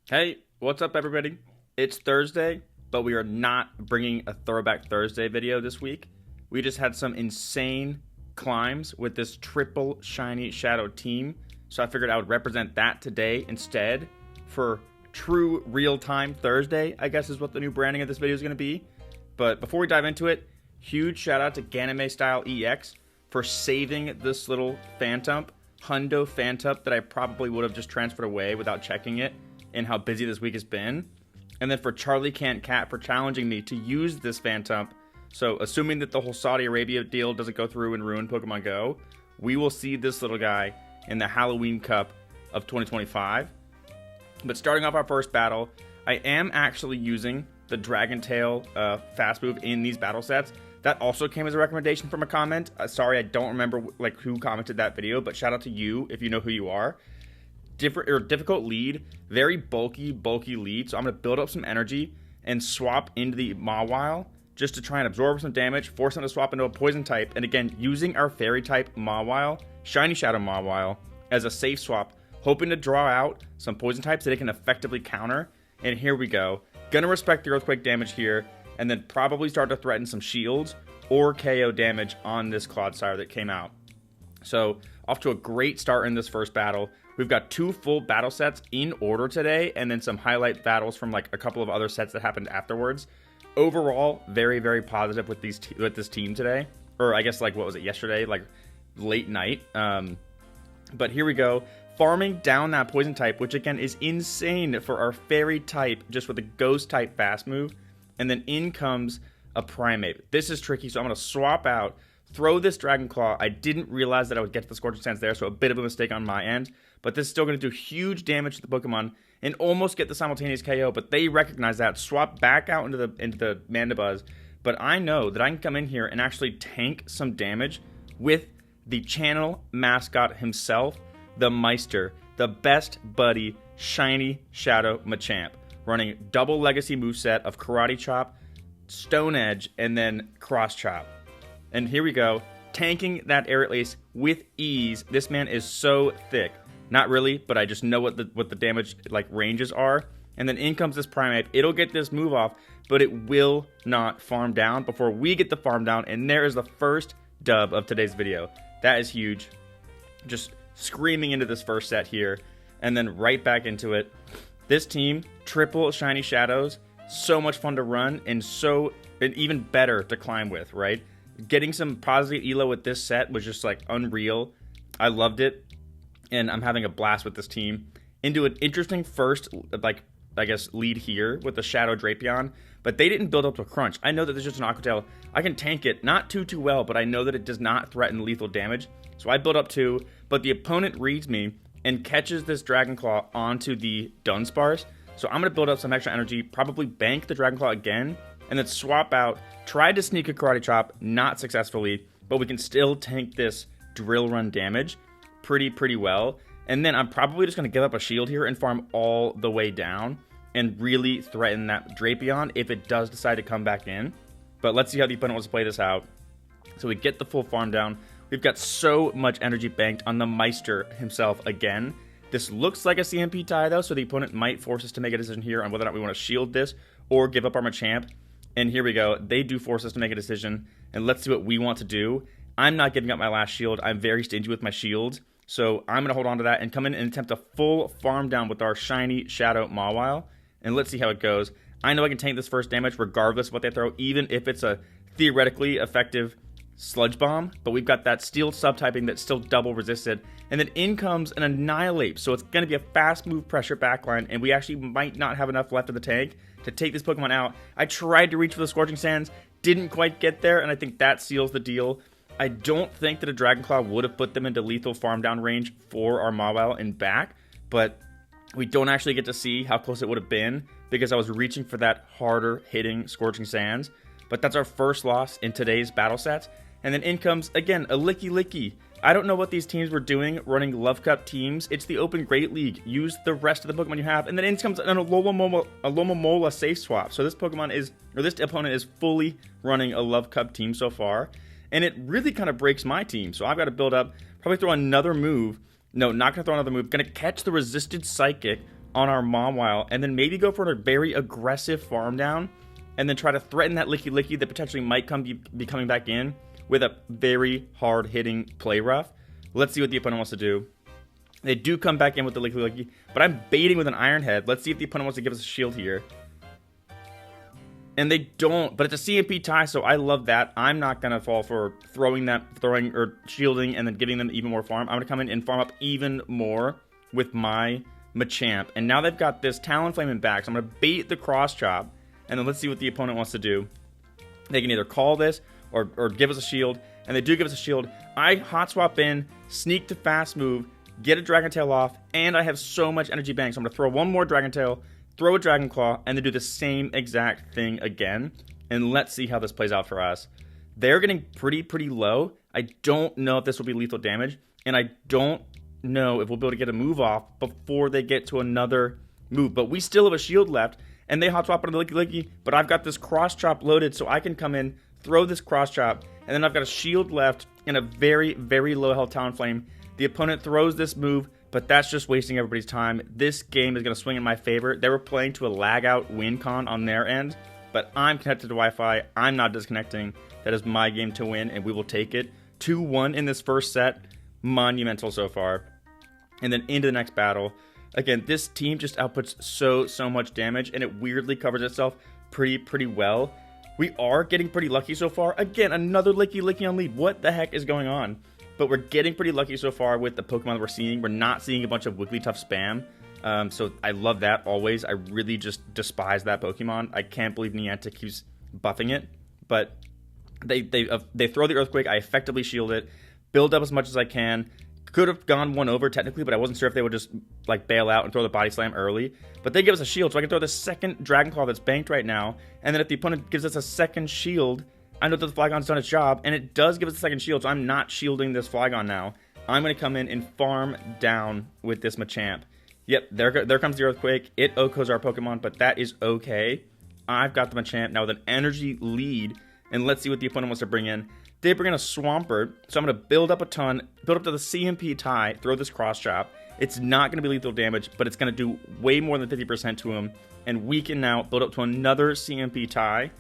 Hey, what's up, everybody? It's Thursday, but we are not bringing a Throwback Thursday video this week. We just had some insane climbs with this triple shiny shadow team, so I figured I would represent that today instead for true real-time Thursday, I guess is what the new branding of this video is going to be. But before we dive into it, huge shout out to Ganame Style EX for saving this little Phantump, Hundo Phantump that I probably would have just transferred away without checking it, and how busy this week has been. And then for Charlie Can't Cat for challenging me to use this Phantump. So assuming that the whole Saudi Arabia deal doesn't go through and ruin Pokemon Go, we will see this little guy in the Halloween Cup of 2025. But starting off our first battle, I am actually using the Dragon Tail fast move in these battle sets. That also came as a recommendation from a comment. Sorry, I don't remember who commented that video, but shout out to you if you know who you are. Difficult lead, very bulky lead, so I'm going to build up some energy and swap into the Mawile just to try and absorb some damage, force them to swap into a poison type, and again, using our fairy type Mawile, Shiny Shadow Mawile, as a safe swap, hoping to draw out some poison types that it can effectively counter. And here we go. Gonna respect the earthquake damage here, and then probably start to threaten some shields or KO damage on this Clodsire that came out. So, off to a great start in this first battle. We've got two full battle sets in order today, and then some highlight battles from like a couple of other sets that happened afterwards. Overall, very, very positive with this team today. Or I guess what was it, yesterday? Like late night. But here we go. Farming down that poison type, which again is insane for our fairy type, just with a ghost type fast move. And then in comes a primate. This is tricky, so I'm going to swap out, throw this Dragon Claw. I didn't realize that I would get to the Scorching Sands there, so a bit of a mistake on my end. But this is still going to do huge damage to the Pokemon and almost get the simultaneous KO. But they recognize that, swap back out into the Mandibuzz. But I know that I can come in here and actually tank some damage with the channel mascot himself, the Meister, the best buddy, Shiny Shadow Machamp, running double legacy moveset of Karate Chop, Stone Edge, and then Cross Chop. And here we go, tanking that Aerial Ace with ease. This man is so thick. Not really, but I just know what the damage ranges are. And then in comes this Primate. It'll get this move off, but it will not farm down before we get the farm down. And there is the first dub of today's video. That is huge. Just screaming into this first set here, and then right back into it. This team, triple Shiny Shadows, so much fun to run and even better to climb with, right? Getting some positive elo with this set was just unreal. I loved it, and I'm having a blast with this team. Into an interesting first, lead here with the Shadow Drapion, but they didn't build up to a crunch. I know that there's just an Aqua Tail. I can tank it, not too well, but I know that it does not threaten lethal damage. So I build up 2, but the opponent reads me and catches this Dragon Claw onto the Dunsparce. So I'm going to build up some extra energy, probably bank the Dragon Claw again, and then swap out. Tried to sneak a Karate Chop, not successfully, but we can still tank this Drill Run damage pretty well. And then I'm probably just going to give up a shield here and farm all the way down and really threaten that Drapion if it does decide to come back in. But let's see how the opponent wants to play this out. So we get the full farm down. We've got so much energy banked on the Meister himself again. This looks like a CMP tie though, so the opponent might force us to make a decision here on whether or not we want to shield this or give up our Machamp. And here we go. They do force us to make a decision, and let's see what we want to do. I'm not giving up my last shield. I'm very stingy with my shields, so I'm going to hold on to that and come in and attempt a full farm down with our Shiny Shadow Mawile. And let's see how it goes. I know I can tank this first damage regardless of what they throw, even if it's a theoretically effective Sludge Bomb, but we've got that Steel subtyping that's still double resisted, and then in comes an Annihilate, so it's going to be a fast move pressure backline, and we actually might not have enough left of the tank to take this Pokemon out. I tried to reach for the Scorching Sands, didn't quite get there, and I think that seals the deal. I don't think that a Dragon Claw would have put them into lethal farm down range for our Mawile and back, but we don't actually get to see how close it would have been because I was reaching for that harder hitting Scorching Sands. But that's our first loss in today's battle sets. And then in comes, again, a Licky. I don't know what these teams were doing, running Love Cup teams. It's the Open Great League. Use the rest of the Pokemon you have. And then in comes a Alomomola safe swap. So this opponent is fully running a Love Cup team so far. And it really kind of breaks my team. So I've got to build up, probably throw another move. No, not going to throw another move. Going to catch the resisted Psychic on our Mawile, and then maybe go for a very aggressive farm down, and then try to threaten that Licky Licky that potentially might be coming back in with a very hard-hitting play rough. Let's see what the opponent wants to do. They do come back in with the Licky Licky, but I'm baiting with an Iron Head. Let's see if the opponent wants to give us a shield here. And they don't, but it's a CMP tie, so I love that. I'm not going to fall for throwing or shielding and then giving them even more farm. I'm going to come in and farm up even more with my Machamp. And now they've got this Talonflame in back, so I'm going to bait the Cross Chop. And then let's see what the opponent wants to do. They can either call this or give us a shield. And they do give us a shield. I hot swap in, sneak to fast move, get a Dragon Tail off, and I have so much energy bank. So I'm going to throw one more Dragon Tail, throw a Dragon Claw, and then do the same exact thing again. And let's see how this plays out for us. They're getting pretty low. I don't know if this will be lethal damage. And I don't know if we'll be able to get a move off before they get to another move. But we still have a shield left. And they hot swap on the Licky Licky, but I've got this Cross Chop loaded, so I can come in, throw this Cross Chop, and then I've got a shield left and a very low health Talonflame. The opponent throws this move, but that's just wasting everybody's time. This game is going to swing in my favor. They were playing to a lag out win con on their end, but I'm connected to Wi-Fi. I'm not disconnecting. That is my game to win, and we will take it. 2-1 in this first set. Monumental so far. And then into the next battle. Again, this team just outputs so much damage, and it weirdly covers itself pretty well. We are getting pretty lucky so far. Again, another Licky Licky on lead. What the heck is going on? But we're getting pretty lucky so far with the Pokemon that we're seeing. We're not seeing a bunch of Wigglytuff spam. So I love that always. I really just despise that Pokemon. I can't believe Niantic keeps buffing it. But they throw the Earthquake. I effectively shield it. Build up as much as I can. Could have gone one over technically, but I wasn't sure if they would just like bail out and throw the Body Slam early. But they give us a shield, so I can throw the second Dragon Claw that's banked right now. And then if the opponent gives us a second shield, I know that the Flygon's done its job, and it does give us a second shield, so I'm not shielding this Flygon now. I'm going to come in and farm down with this Machamp. Yep, there comes the Earthquake. It OHKOs our Pokemon, but that is okay. I've got the Machamp now with an energy lead, and let's see what the opponent wants to bring in. They bring in a Swampert, so I'm going to build up a ton, build up to the CMP tie, throw this Cross Chop. It's not going to be lethal damage, but it's going to do way more than 50% to him. And we can now build up to another CMP tie,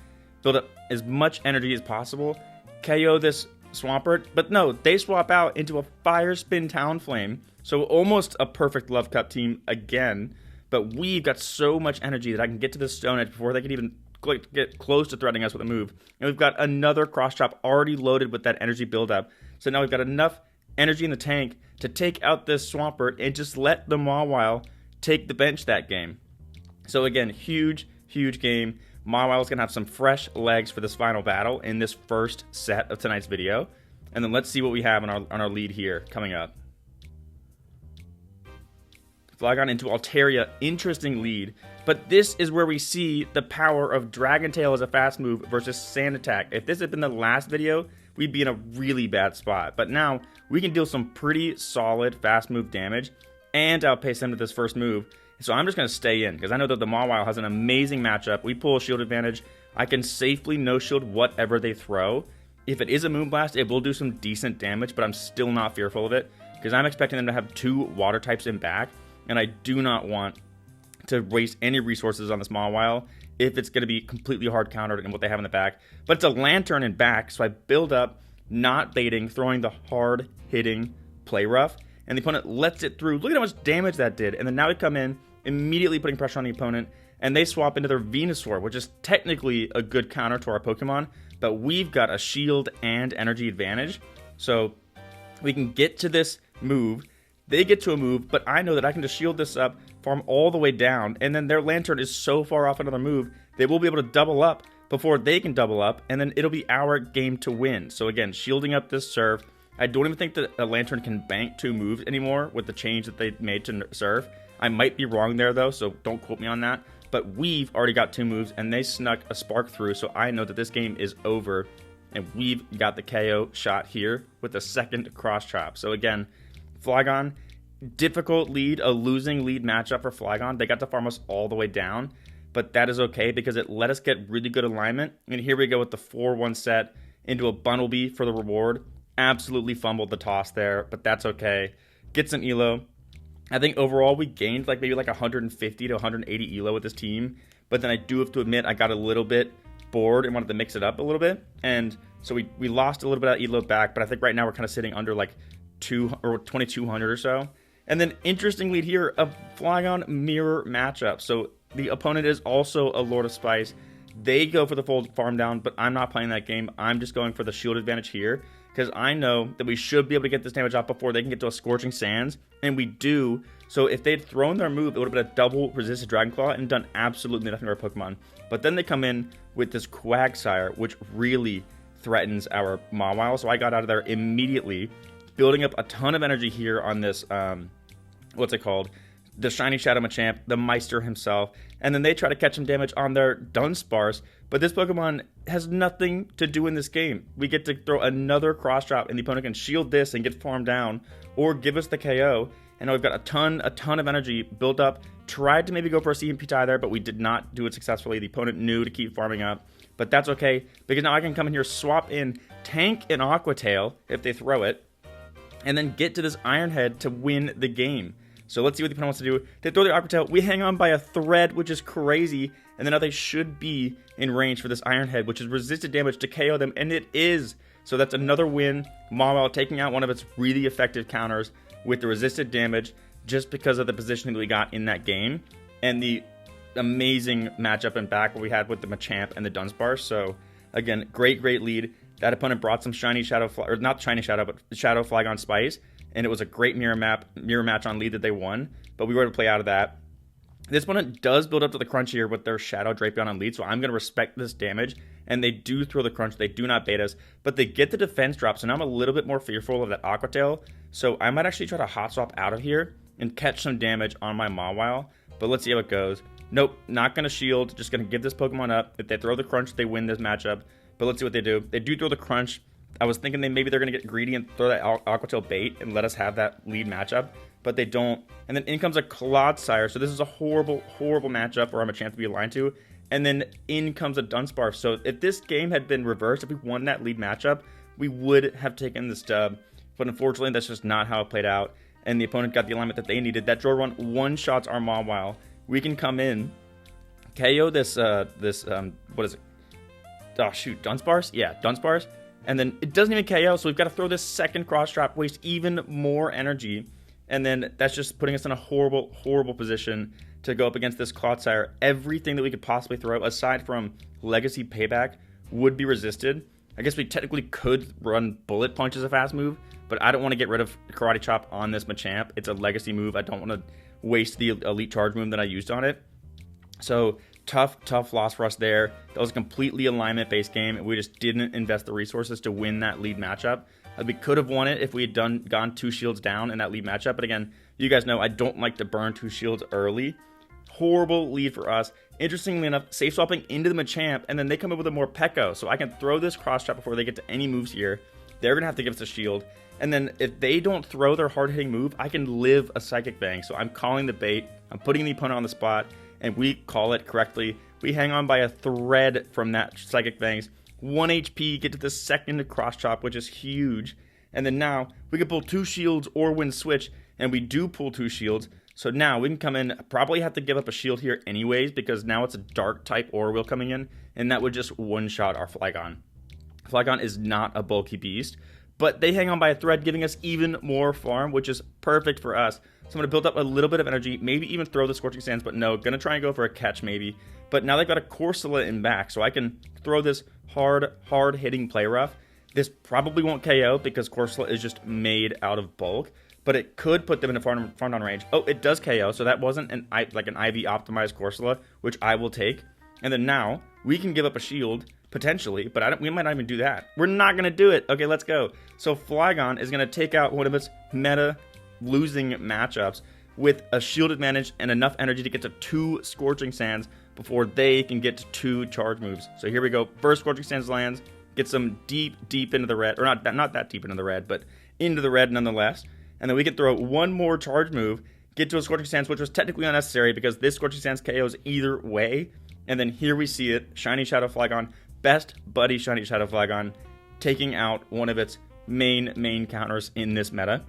build up as much energy as possible, KO this Swampert. But no, they swap out into a Fire Spin Talonflame, so almost a perfect Love Cup team again. But we've got so much energy that I can get to the Stone Edge before they can even get close to threatening us with a move. And we've got another Cross Chop already loaded with that energy buildup. So now we've got enough energy in the tank to take out this Swampert and just let the Mawile take the bench that game. So again, huge game. Mawile's going to have some fresh legs for this final battle in this first set of tonight's video. And then let's see what we have on our lead here coming up. Flygon into Altaria, interesting lead. But this is where we see the power of Dragon Tail as a fast move versus Sand Attack. If this had been the last video, we'd be in a really bad spot. But now, we can deal some pretty solid fast move damage and outpace them with this first move. So I'm just going to stay in, because I know that the Mawile has an amazing matchup. We pull a shield advantage. I can safely no-shield whatever they throw. If it is a Moonblast, it will do some decent damage, but I'm still not fearful of it, because I'm expecting them to have 2 water types in back, and I do not want to waste any resources on this Mawile if it's going to be completely hard countered in what they have in the back. But it's a Lantern in back, so I build up, not baiting, throwing the hard-hitting Play Rough, and the opponent lets it through. Look at how much damage that did. And then now we come in, immediately putting pressure on the opponent, and they swap into their Venusaur, which is technically a good counter to our Pokemon, but we've got a shield and energy advantage. So we can get to this move. They get to a move, but I know that I can just shield this up, farm all the way down, and then their Lantern is so far off another move, they will be able to double up before they can double up, and then it'll be our game to win. So again, shielding up this serve. I don't even think that a Lantern can bank 2 moves anymore with the change that they made to serve. I might be wrong there though, so don't quote me on that. But we've already got 2 moves, and they snuck a Spark through, so I know that this game is over, and we've got the KO shot here with the second Cross Chop. So again, Flygon, difficult lead, a losing lead matchup for Flygon. They got to farm us all the way down, but that is okay because it let us get really good alignment. And here we go with the 4-1 set into a Bunnelby for the reward. Absolutely fumbled the toss there, but that's okay. Get some elo. I think overall we gained like maybe like 150 to 180 elo with this team, but then I do have to admit I got a little bit bored and wanted to mix it up a little bit, and so we lost a little bit of elo back, but I think right now we're kind of sitting under like 2200 or so. And then interestingly here, a Flygon mirror matchup. So the opponent is also a Lord of Spice. They go for the full farm down, but I'm not playing that game. I'm just going for the shield advantage here, because I know that we should be able to get this damage off before they can get to a Scorching Sands, and we do. So if they'd thrown their move, it would have been a double resisted Dragon Claw and done absolutely nothing to our Pokemon. But then they come in with this Quagsire, which really threatens our Mawile, so I got out of there immediately, building up a ton of energy here on this, what's it called? The Shiny Shadow Machamp, the Meister himself, and then they try to catch some damage on their Dunsparce, but this Pokemon has nothing to do in this game. We get to throw another Cross Chop, and the opponent can shield this and get farmed down, or give us the KO, and now we've got a ton of energy built up. Tried to maybe go for a CMP tie there, but we did not do it successfully. The opponent knew to keep farming up, but that's okay, because now I can come in here, swap in, tank an Aqua Tail if they throw it, and then get to this Iron Head to win the game. So let's see what the opponent wants to do. They throw their Aqua Tail. We hang on by a thread, which is crazy. And then now they should be in range for this Iron Head, which is resisted damage to KO them. And it is. So that's another win. Mawile taking out one of its really effective counters with the resisted damage just because of the positioning that we got in that game. And the amazing matchup and back where we had with the Machamp and the Dunsparce. So again, great lead. That opponent brought some Shiny Shadow, or not Shiny Shadow, but Shadow Flygon Spice. And it was a great mirror match on lead that they won, but we were able to play out of that. This opponent does build up to the crunch here with their Shadow Drapion on lead, so I'm going to respect this damage, and they do throw the crunch. They do not bait us, but they get the defense drop, so now I'm a little bit more fearful of that Aqua Tail, so I might actually try to hot swap out of here and catch some damage on my Mawile, but let's see how it goes. Nope, not going to shield, just going to give this Pokemon up. If they throw the crunch, they win this matchup, but let's see what they do. They do throw the crunch. I was thinking maybe they're going to get greedy and throw that Aqua Tail bait and let us have that lead matchup, but they don't. And then in comes a Clodsire, so this is a horrible matchup where I'm a chance to be aligned to. And then in comes a Dunsparce. So if this game had been reversed, if we won that lead matchup, we would have taken this dub. But unfortunately, that's just not how it played out. And the opponent got the alignment that they needed. That Draw Run one-shots our Mawile. We can come in, KO this, what is it? Oh, shoot, Dunsparce? Yeah, Dunsparce. And then it doesn't even KO, so we've got to throw this second Cross Trap, waste even more energy. And then that's just putting us in a horrible position to go up against this Clodsire. Everything that we could possibly throw, aside from Legacy Payback, would be resisted. I guess we technically could run Bullet Punch as a fast move, but I don't want to get rid of Karate Chop on this Machamp. It's a Legacy move. I don't want to waste the Elite Charge move that I used on it. So tough loss for us there. That was a completely alignment-based game, and we just didn't invest the resources to win that lead matchup. We could have won it if we had gone 2 shields down in that lead matchup, but again, you guys know I don't like to burn 2 shields early. Horrible lead for us. Interestingly enough, safe swapping into the Machamp, and then they come up with a more Pekko, so I can throw this Cross Trap before they get to any moves here. They're going to have to give us a shield, and then if they don't throw their hard-hitting move, I can live a Psychic Fang, so I'm calling the bait, I'm putting the opponent on the spot, and we call it correctly. We hang on by a thread from that Psychic Fangs. 1 HP, get to the second Cross Chop, which is huge. And then now, we can pull 2 shields or win switch, and we do pull 2 shields. So now, we can come in, probably have to give up a shield here anyways, because now it's a Dark type Aura Wheel coming in, and that would just one-shot our Flygon. Flygon is not a bulky beast, but they hang on by a thread, giving us even more farm, which is perfect for us. So I'm going to build up a little bit of energy, maybe even throw the Scorching Sands, but no, going to try and go for a catch maybe. But now they've got a Corsola in back, so I can throw this hard-hitting Play Rough. This probably won't KO because Corsola is just made out of bulk, but it could put them in a farm down range. Oh, it does KO, so that wasn't an IV optimized Corsola, which I will take. And then now, we can give up a shield, potentially, but we might not even do that. We're not going to do it. Okay, let's go. So Flygon is going to take out one of its meta losing matchups with a shield advantage and enough energy to get to 2 Scorching Sands before they can get to 2 charge moves. So here we go. First Scorching Sands lands, gets them deep into the red, or not that deep into the red, but into the red nonetheless. And then we can throw one more charge move, get to a Scorching Sands, which was technically unnecessary because this Scorching Sands KOs either way. And then here we see it, Shiny Shadow Flygon, best buddy Shiny Shadow Flygon, taking out one of its main counters in this meta.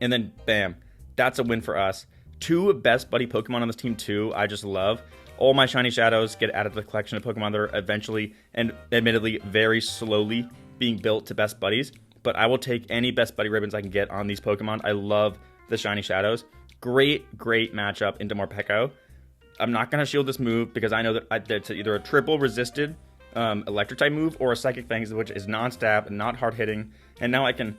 And then, bam, That's a win for us. 2 best buddy Pokemon on this team too, I just love. All my shiny shadows get added to the collection of Pokemon that are eventually, and admittedly very slowly, being built to best buddies. But I will take any best buddy ribbons I can get on these Pokemon. I love the shiny shadows. Great matchup into Morpeko. I'm not going to shield this move because I know that it's either a triple resisted electric type move or a Psychic Fangs, which is non-stab and not hard hitting. And now I could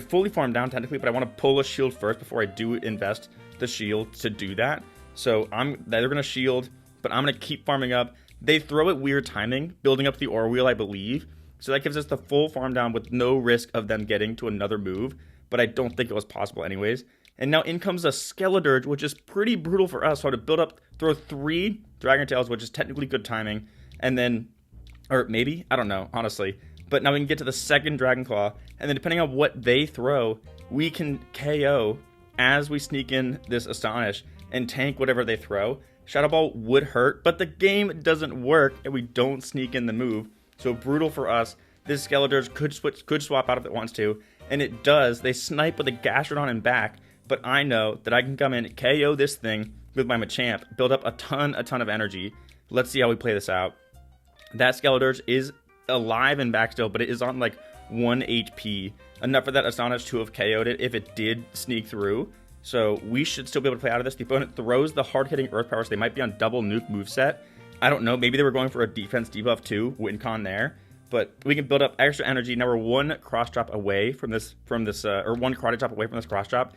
fully farm down technically, but I want to pull a shield first before I do invest the shield to do that. So they're going to shield, but I'm going to keep farming up. They throw at weird timing, building up the Aura Wheel, I believe. So that gives us the full farm down with no risk of them getting to another move. But I don't think it was possible anyways. And now in comes a Skeledirge, which is pretty brutal for us. So to build up, throw 3 Dragon Tails, which is technically good timing. And then, or maybe, I don't know, honestly. But now we can get to the second Dragon Claw. And then depending on what they throw, we can KO as we sneak in this Astonish and tank whatever they throw. Shadow Ball would hurt, but the game doesn't work and we don't sneak in the move. So brutal for us. This Skeledirge could swap out if it wants to, and it does. They snipe with a Gastrodon and back, but I know that I can come in, KO this thing with my Machamp, build up a ton of energy. Let's see how we play this out. That Skeledirge is alive and back still, but it is on like 1 HP. Enough for that Astonish to have KO'd it if it did sneak through. So we should still be able to play out of this. The opponent throws the hard-hitting Earth Power, so they might be on double nuke moveset. I don't know, maybe they were going for a defense debuff too, win con there. But we can build up extra energy. Now we're 1 cross drop away from this, or 1 karate chop away from this cross drop.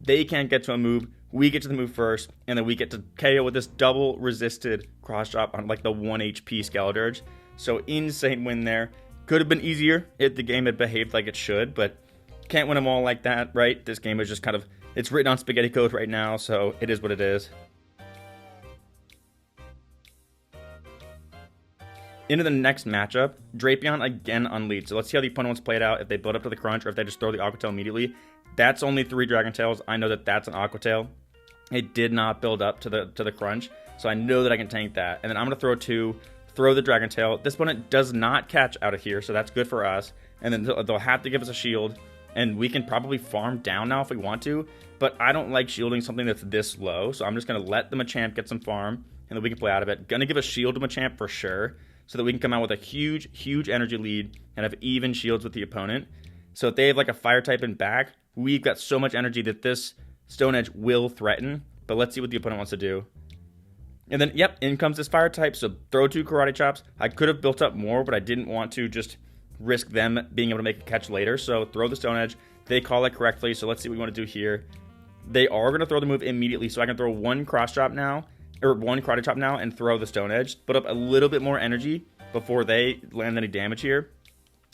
They can't get to a move. We get to the move first, and then we get to KO with this double resisted cross drop on like the 1 HP Skeledirge. So insane win there. Could have been easier if the game had behaved like it should, but can't win them all like that, right? This game is just kind of, it's written on spaghetti code right now, so it is what it is. Into the next matchup, Drapion again on lead. So let's see how the opponent wants to play it out, if they build up to the crunch or if they just throw the Aqua Tail immediately. That's only 3 Dragon Tails. I know that that's an Aqua Tail. It did not build up to the crunch, so I know that I can tank that. And then I'm going to throw 2, throw the Dragon Tail. This opponent does not catch out of here, so that's good for us. And then they'll have to give us a shield, and we can probably farm down now if we want to. But I don't like shielding something that's this low, so I'm just going to let the Machamp get some farm, and then we can play out of it. Going to give a shield to Machamp for sure, so that we can come out with a huge energy lead and have even shields with the opponent. So if they have like a fire type in back, we've got so much energy that this Stone Edge will threaten. But let's see what the opponent wants to do. And then, yep, in comes this fire type. So throw 2 karate chops. I could have built up more, but I didn't want to just risk them being able to make a catch later. So throw the Stone Edge. They call it correctly. So let's see what we want to do here. They are going to throw the move immediately. So I can throw 1 cross drop now, or 1 karate chop now, and throw the Stone Edge. Put up a little bit more energy before they land any damage here.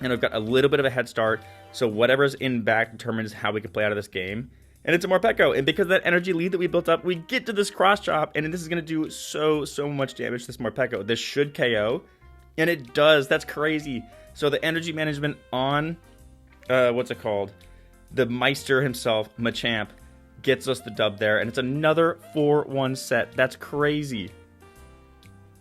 And I've got a little bit of a head start. So whatever's in back determines how we can play out of this game. And it's a Morpeko. And because of that energy lead that we built up, we get to this cross chop. And this is going to do so much damage to this Morpeko. This should KO. And it does. That's crazy. So the energy management on, what's it called? The Meister himself, Machamp, gets us the dub there. And it's another 4-1 set. That's crazy.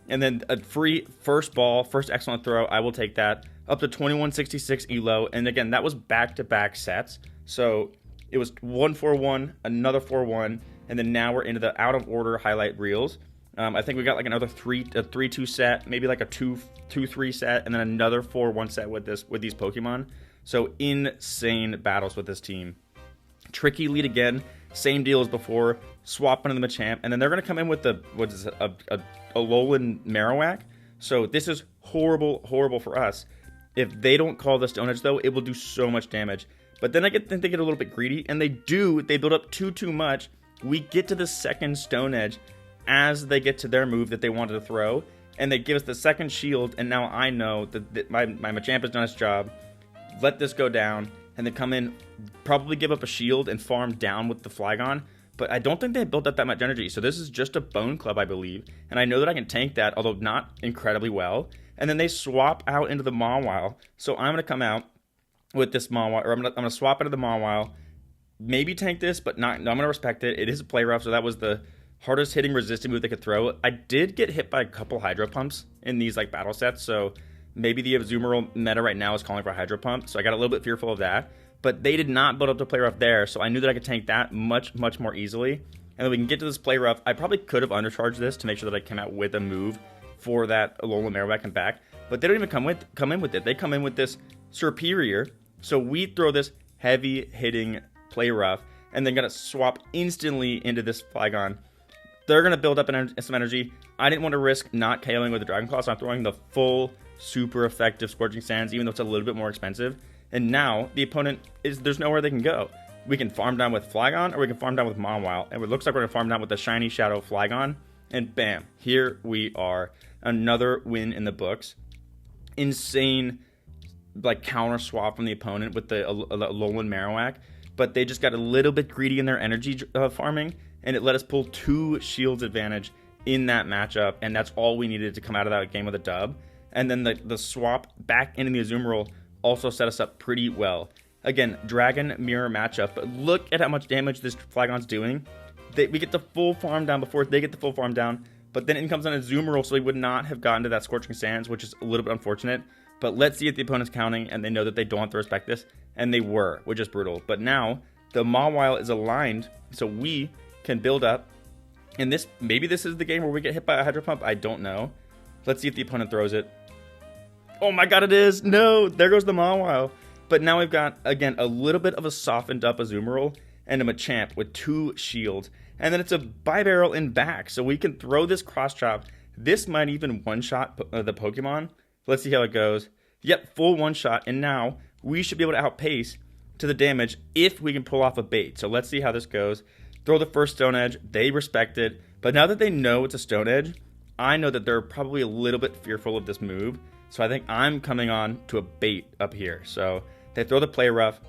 And then a free first ball, first excellent throw. I will take that. Up to 2166 elo. And again, that was back-to-back sets. So it was 1-4-1, another 4-1, and then now we're into the out-of-order highlight reels. I think we got like another 3-2 set, maybe like a 2-3 set, and then another 4-1 set with these Pokemon. So insane battles with this team. Tricky lead again. Same deal as before. Swap into the Machamp, and then they're going to come in with the a Alolan Marowak. So this is horrible for us. If they don't call the Stone Edge, though, it will do so much damage. But then they get a little bit greedy, and they do. They build up too much. We get to the second Stone Edge as they get to their move that they wanted to throw, and they give us the second shield, and now I know that my Machamp has done its job. Let this go down, and then come in, probably give up a shield and farm down with the Flygon. But I don't think they built up that much energy, so this is just a Bone Club, I believe. And I know that I can tank that, although not incredibly well. And then they swap out into the Mawile. So I'm going to come out with this Mawile, or I'm going to swap into the Mawile. Maybe tank this, but not. No, I'm going to respect it. It is a play rough, so that was the hardest hitting resistant move they could throw. I did get hit by a couple Hydro Pumps in these like battle sets, so maybe the Azumarill meta right now is calling for a Hydro Pump. So I got a little bit fearful of that. but they did not build up the play rough there, so I knew that I could tank that much more easily. And then we can get to this play rough. I probably could have undercharged this to make sure that I came out with a move for that Alolan Marowak and back, but they don't even come in with it. They come in with this Superior, so we throw this heavy hitting play rough, and then gonna swap instantly into this Flygon. They're gonna build up some energy. I didn't want to risk not KOing with the Dragon Claw, so I'm throwing the full super effective Scorching Sands, even though it's a little bit more expensive. And now the opponent there's nowhere they can go. We can farm down with Flygon, or we can farm down with Mawile, and it looks like we're gonna farm down with the Shiny Shadow Flygon. And bam, here we are, another win in the books. Insane, like, counter swap from the opponent with the Alolan Marowak, but they just got a little bit greedy in their energy farming, and it let us pull 2 shields advantage in that matchup, and that's all we needed to come out of that game with a dub. And then the swap back into the Azumarill also set us up pretty well. Again, Dragon Mirror matchup, but look at how much damage this Flygon's doing. We get the full farm down before they get the full farm down, but then in comes an Azumarill, so we would not have gotten to that Scorching Sands, which is a little bit unfortunate. But let's see if the opponent's counting, and they know that they don't have to respect this, and they were, which is brutal. But now, the Mawile is aligned, so we can build up, and maybe this is the game where we get hit by a Hydro Pump, I don't know. Let's see if the opponent throws it. Oh my god, it is! No! There goes the Mawile. But now we've got, again, a little bit of a softened up Azumarill, and a Machamp with 2 shields. And then it's a Bibarel in back, so we can throw this Cross Chop. This might even one-shot the Pokemon. Let's see how it goes. Yep, full one-shot, and now we should be able to outpace to the damage if we can pull off a bait. So let's see how this goes. Throw the first Stone Edge. They respect it, but now that they know it's a Stone Edge, I know that they're probably a little bit fearful of this move. So I think I'm coming on to a bait up here. So they throw the Play Rough,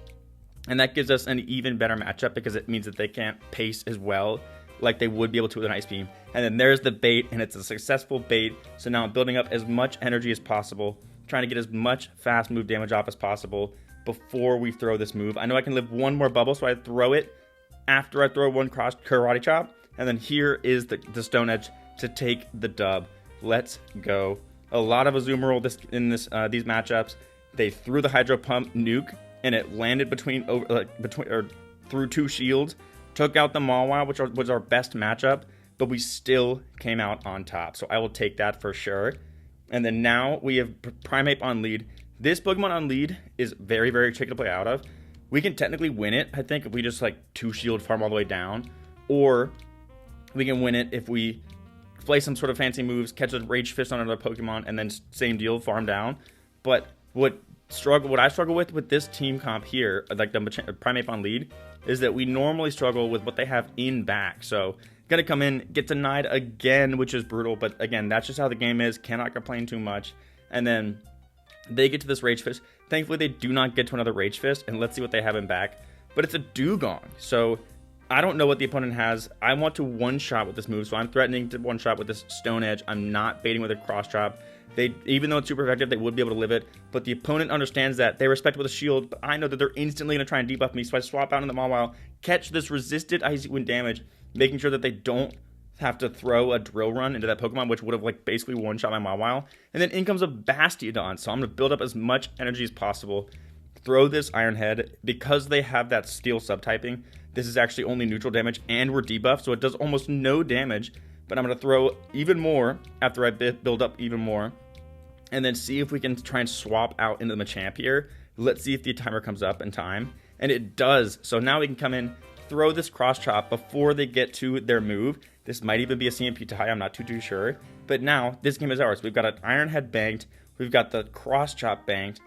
and that gives us an even better matchup because it means that they can't pace as well like they would be able to with an Ice Beam. And then there's the bait, and it's a successful bait. So now I'm building up as much energy as possible, trying to get as much fast move damage off as possible before we throw this move. I know I can live one more bubble, so I throw it after I throw one cross Karate Chop. And then here is the Stone Edge to take the dub. Let's go. A lot of Azumarill in these matchups. They threw the Hydro Pump nuke, and it landed through 2 shields. Took out the Mawile, which was our best matchup, but we still came out on top. So I will take that for sure. And then now we have Primeape on lead. This Pokemon on lead is very, very tricky to play out of. We can technically win it, I think, if we just, like, 2-shield farm all the way down. Or we can win it if we play some sort of fancy moves, catch a Rage Fist on another Pokemon, and then same deal, farm down. But what I struggle with this team comp here, like the Primeape on lead, is that we normally struggle with what they have in back. So gonna come in, get denied again, which is brutal, but again, that's just how the game is. Cannot complain too much. And then they get to this Rage Fist. Thankfully, they do not get to another Rage Fist, and let's see what they have in back. But it's a Dugong, so I don't know what the opponent has. I want to one-shot with this move, so I'm threatening to one-shot with this Stone Edge. I'm not baiting with a Cross Chop. Even though it's super effective, they would be able to live it, but the opponent understands that. They respect it with a shield, but I know that they're instantly going to try and debuff me, so I swap out in the Mawile, catch this resisted Icy Wind damage, making sure that they don't have to throw a Drill Run into that Pokemon, which would have, like, basically one-shot my Mawile. And then in comes a Bastiodon, so I'm going to build up as much energy as possible, throw this Iron Head. Because they have that Steel subtyping, this is actually only neutral damage, and we're debuffed, so it does almost no damage. But I'm going to throw even more after I build up even more. And then see if we can try and swap out into the Machamp here. Let's see if the timer comes up in time. And it does. So now we can come in, throw this Cross Chop before they get to their move. This might even be a CMP tie. I'm not too sure. But now, this game is ours. We've got an Iron Head banked. We've got the Cross Chop banked.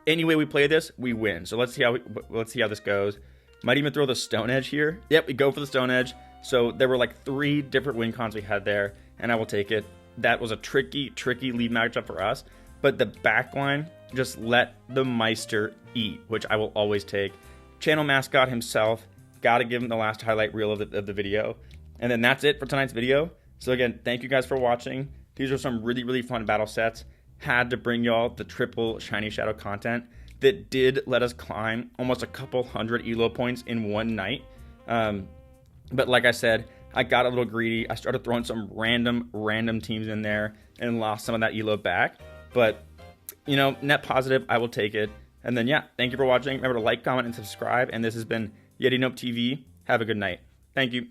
Any way we play this, we win. So let's see how this goes. Might even throw the Stone Edge here. Yep, we go for the Stone Edge. So there were like 3 different win cons we had there, and I will take it. That was a tricky lead matchup for us, but the backline just let the Meister eat, which I will always take. Channel mascot himself, gotta give him the last highlight reel of the video. And then that's it for tonight's video. So again, thank you guys for watching. These are some really fun battle sets. Had to bring y'all the triple Shiny Shadow content that did let us climb almost a couple hundred elo points in one night. But like I said, I got a little greedy. I started throwing some random teams in there and lost some of that elo back. But, you know, net positive, I will take it. And then, yeah, thank you for watching. Remember to like, comment, and subscribe. And this has been Yeti Nope TV. Have a good night. Thank you.